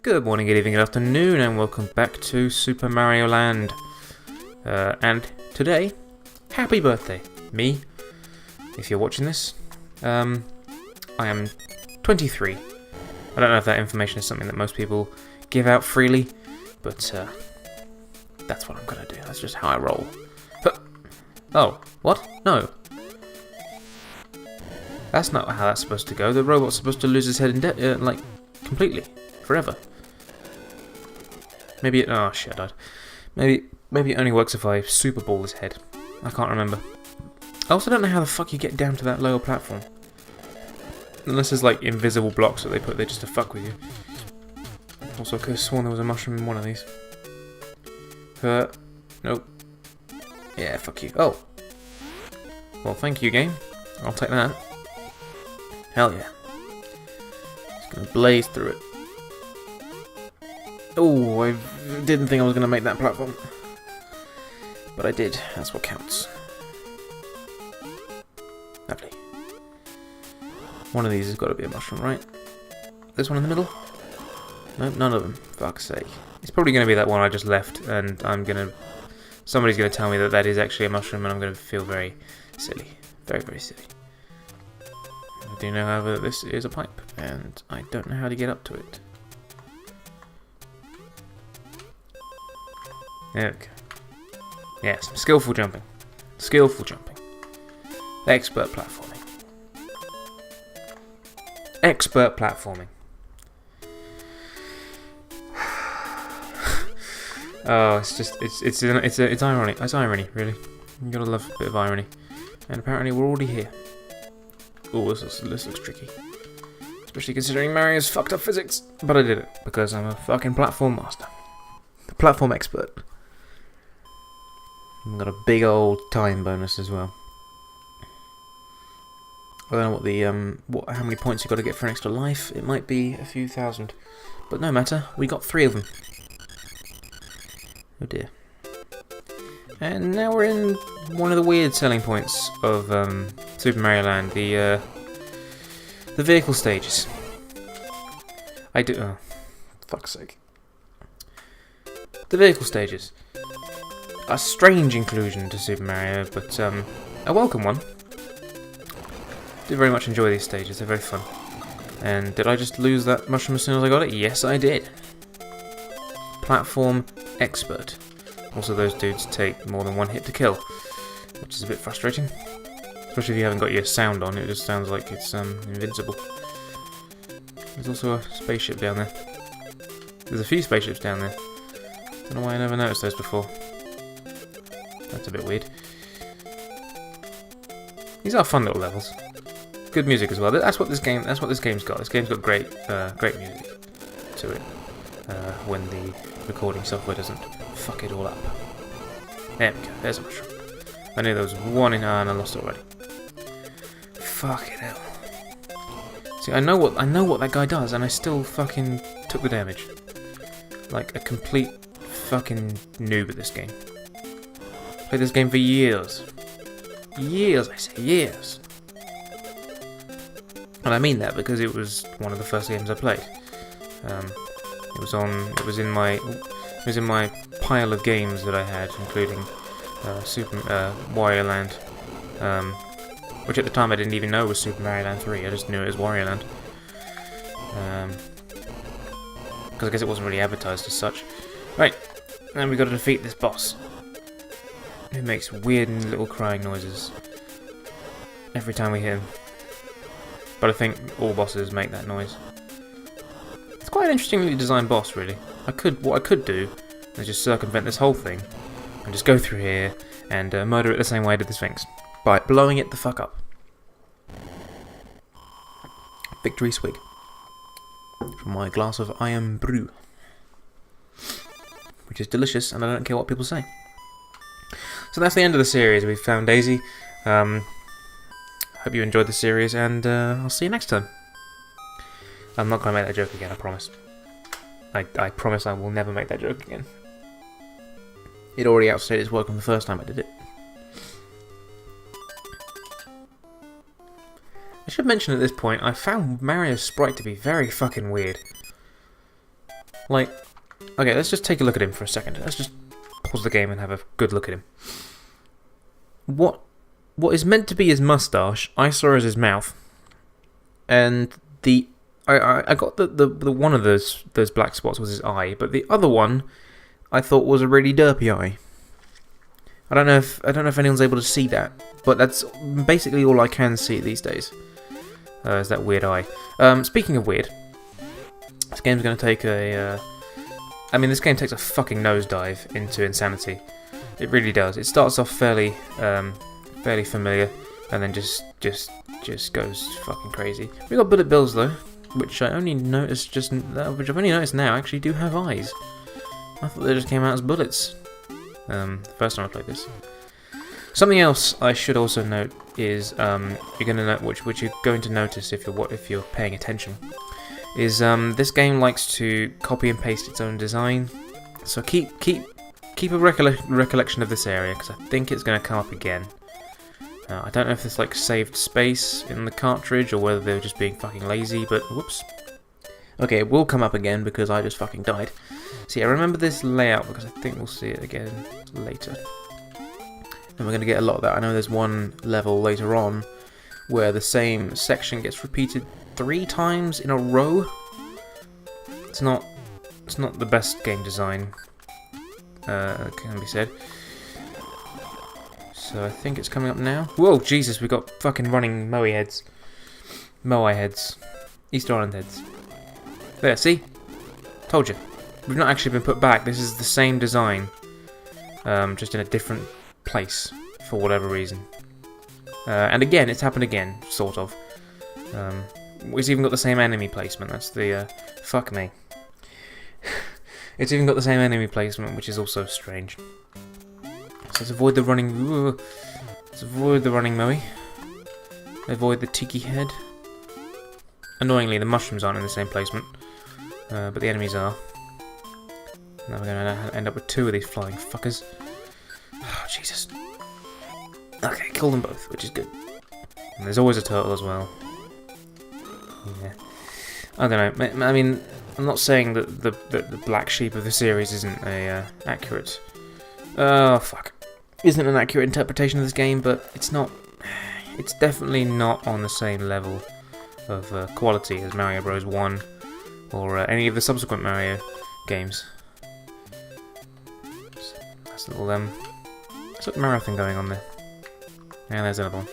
Good morning, good evening, good afternoon, and welcome back to Super Mario Land. And today, happy birthday, me, if you're watching this. I am 23. I don't know if that information is something that most people give out freely, but that's what I'm gonna do. That's just how I roll. But, oh, what? No. That's not how that's supposed to go. The robot's supposed to lose his head completely, forever. Maybe it... Oh shit, I died. Maybe it only works if I Super Ball his head. I can't remember. I also don't know how the fuck you get down to that lower platform. Unless there's like invisible blocks that they put there just to fuck with you. Also, I could have sworn there was a mushroom in one of these. Nope. Yeah, fuck you. Oh. Well, thank you, game. I'll take that. Hell yeah. Just gonna blaze through it. Oh, I didn't think I was going to make that platform. But I did. That's what counts. Lovely. One of these has got to be a mushroom, right? This one in the middle? Nope, none of them. Fuck's sake. It's probably going to be that one I just left, and somebody's going to tell me that that is actually a mushroom, and I'm going to feel very silly. Very, very silly. I do know, however, that this is a pipe, and I don't know how to get up to it. There we go. Yes, skillful jumping. Skillful jumping. Expert platforming. Expert platforming. Oh, it's irony. It's irony, really. You gotta love a bit of irony. And apparently we're already here. Oh, this looks tricky. Especially considering Mario's fucked up physics. But I did it because I'm a fucking platform master. The platform expert. I've got a big old time bonus as well. I don't know how many points you've got to get for an extra life. It might be a few thousand, but no matter. We got 3 of them. Oh dear. And now we're in one of the weird selling points of Super Mario Land, the vehicle stages. Oh, fuck's sake. The vehicle stages. A strange inclusion to Super Mario, but a welcome one. Do very much enjoy these stages, they're very fun. And did I just lose that mushroom as soon as I got it? Yes, I did. Platform expert. Also, those dudes take more than one hit to kill, which is a bit frustrating. Especially if you haven't got your sound on, it just sounds like it's invincible. There's also a spaceship down there. There's a few spaceships down there. Don't know why I never noticed those before. That's a bit weird. These are fun little levels. Good music as well. That's what this game's got. This game's got great music to it. When the recording software doesn't fuck it all up. There we go. There's a mushroom. I knew there was one in and I lost it already. Fuck it hell. See, I know what that guy does, and I still fucking took the damage. Like a complete fucking noob at this game. Played this game for years. Years, I say, years. And I mean that because it was one of the first games I played. It was in my pile of games that I had, including Wario Land, which at the time I didn't even know was Super Mario Land 3. I just knew it was Wario Land. Because I guess it wasn't really advertised as such. Right, and we got to defeat this boss. It makes weird little crying noises every time we hit him. But I think all bosses make that noise. It's quite an interestingly designed boss, really. What I could do is just circumvent this whole thing and just go through here and murder it the same way I did the Sphinx, by blowing it the fuck up. Victory swig from my glass of iron brew, which is delicious, and I don't care what people say. So that's the end of the series. We've found Daisy. Hope you enjoyed the series, and I'll see you next time. I'm not going to make that joke again, I promise. I promise I will never make that joke again. It already outstayed its welcome the first time I did it. I should mention at this point, I found Mario's sprite to be very fucking weird. Like, okay, let's just take a look at him for a second. Let's just pause the game and have a good look at him. What is meant to be his mustache, I saw as his mouth, and I got the one of those black spots was his eye, but the other one I thought was a really derpy eye. I don't know if anyone's able to see that, but that's basically all I can see these days. Is that weird eye. Speaking of weird, this game's going to take this game takes a fucking nosedive into insanity. It really does. It starts off fairly familiar, and then just goes fucking crazy. We got bullet bills though, which I only noticed which I've only noticed now actually do have eyes. I thought they just came out as bullets. The first time I played this. Something else I should also note is you're going to note which you're going to notice if you're paying attention. Is this game likes to copy and paste its own design, so keep a recollection of this area because I think it's going to come up again. I don't know if it's like saved space in the cartridge or whether they're just being fucking lazy, but whoops. Okay, it will come up again because I just fucking died. So yeah, remember this layout because I think we'll see it again later. And we're going to get a lot of that. I know there's one level later on where the same section gets repeated 3 times in a row. It's not the best game design, can be said. So I think it's coming up now. Whoa, Jesus, we got fucking running Moai heads. Moai heads. Easter Island heads. There, see? Told you. We've not actually been put back. This is the same design, just in a different place for whatever reason. And again, it's happened again, sort of. It's even got the same enemy placement. That's the fuck me. It's even got the same enemy placement, which is also strange. So let's avoid the running. Let's avoid the running Moai. Avoid the tiki head. Annoyingly, the mushrooms aren't in the same placement, but the enemies are. Now we're going to end up with 2 of these flying fuckers. Oh, Jesus. Okay, kill them both, which is good. And there's always a turtle as well. Yeah. I don't know. I mean, I'm not saying that the black sheep of the series isn't a accurate. Oh fuck. Isn't an accurate interpretation of this game, but it's not. It's definitely not on the same level of quality as Mario Bros. 1 or any of the subsequent Mario games. That's a little marathon going on there. And there's another one.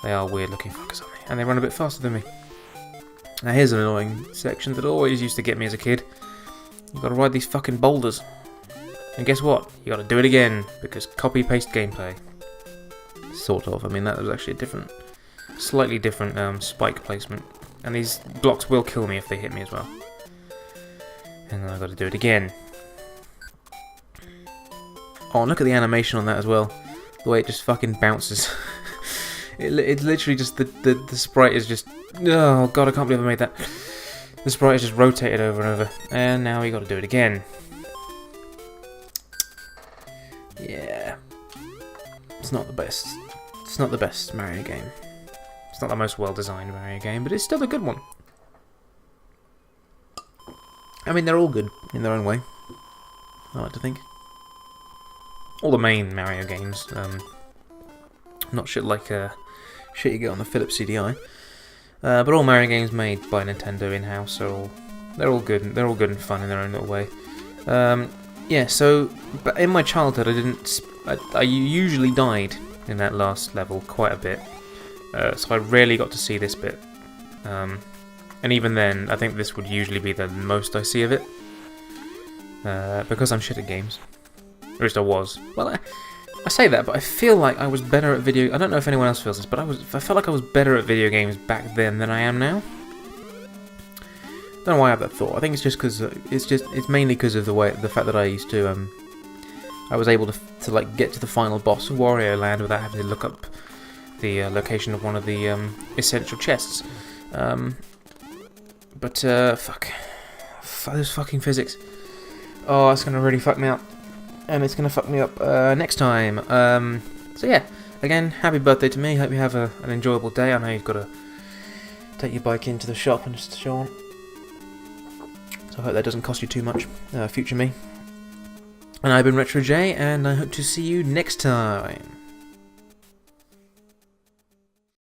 They are weird looking fuckers, aren't they? And they run a bit faster than me. Now here's an annoying section that always used to get me as a kid. You've got to ride these fucking boulders. And guess what? You got to do it again, because copy-paste gameplay. Sort of. I mean, that was actually a slightly different spike placement. And these blocks will kill me if they hit me as well. And then I've got to do it again. Oh, look at the animation on that as well. The way it just fucking bounces. It's literally just the sprite is just. Oh god, I can't believe I made that. The sprite is just rotated over and over, and now we got to do it again. Yeah, it's not the best. It's not the best Mario game. It's not the most well-designed Mario game, but it's still a good one. I mean, they're all good in their own way, I like to think. All the main Mario games, not shit like shit you get on the Philips CDI, but all Mario games made by Nintendo in-house they're all good. They're all good and fun in their own little way. Yeah. So, but in my childhood, I usually died in that last level quite a bit, so I rarely got to see this bit. And even then, I think this would usually be the most I see of it, because I'm shit at games. Or at least I was. Well, I say that, but I feel like I was better at video. I don't know if anyone else feels this, but I felt like I was better at video games back then than I am now. Don't know why I have that thought. I think it's just because it's mainly because of the fact that I used to I was able to like get to the final boss of Wario Land without having to look up the location of one of the essential chests. But fuck those fucking physics. Oh, it's gonna really fuck me up. And it's going to fuck me up next time. So yeah, again, happy birthday to me. Hope you have an enjoyable day. I know you've got to take your bike into the shop and just show on. So I hope that doesn't cost you too much, future me. And I've been Retro J, and I hope to see you next time.